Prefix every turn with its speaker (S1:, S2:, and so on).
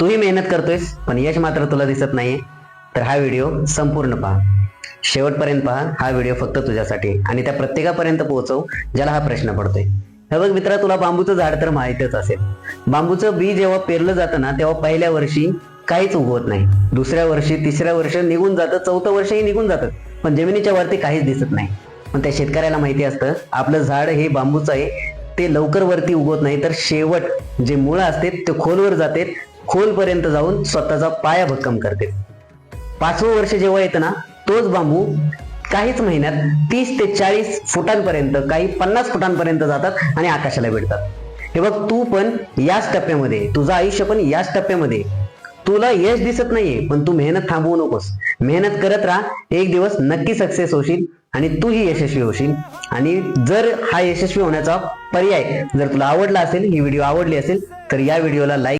S1: तूही मेहनत करतोयस पण यश मात्र तुला दिसत नाहीये, तर हा व्हिडिओ संपूर्ण पहा, शेवटपर्यंत पहा. हा व्हिडिओ फक्त तुझ्यासाठी आणि त्या प्रत्येकापर्यंत पोहोचव ज्याला हा प्रश्न पडतोय. हे बघ मित्रा, तुला बांबूचं झाड तर माहितच असेल. बांबूचं बी जेव्हा पेरलं जातं ना, तेव्हा पहिल्या वर्षी काहीच उगवत नाही. दुसऱ्या वर्षी, तिसऱ्या वर्ष निघून जातं, चौथं वर्षही निघून जातं, पण जमिनीच्या वरती काहीच दिसत नाही. पण त्या शेतकऱ्याला माहिती असतं आपलं झाड हे बांबूचं आहे, ते लवकर वरती उगवत नाही, तर शेवट जे मुळं असतात ते खोलवर जातात, खोलपर्यंत जाऊन स्वतःचा पाया भक्कम करते. 5वं वर्ष जेव्हा येतं ना, तोच बांबू काहीच महिन्यात 30 ते 40 फुटांपर्यंत, काही 50 फुटांपर्यंत जातात आणि आकाशाला भिडतात. हे बघ, तू पण याच टप्प्यामध्ये, तुझं आयुष्य पण याच टप्प्यामध्ये. तुला यश दिसत नाहीये पण तू मेहनत थांबवू नकोस. मेहनत करत राहा, एक दिवस नक्की सक्सेस होशील आणि तूही यशस्वी होशील. आणि जर हा यशस्वी होण्याचा पर्याय जर तुला आवडला असेल, ही व्हिडिओ आवडली असेल, तर या व्हिडिओला लाईक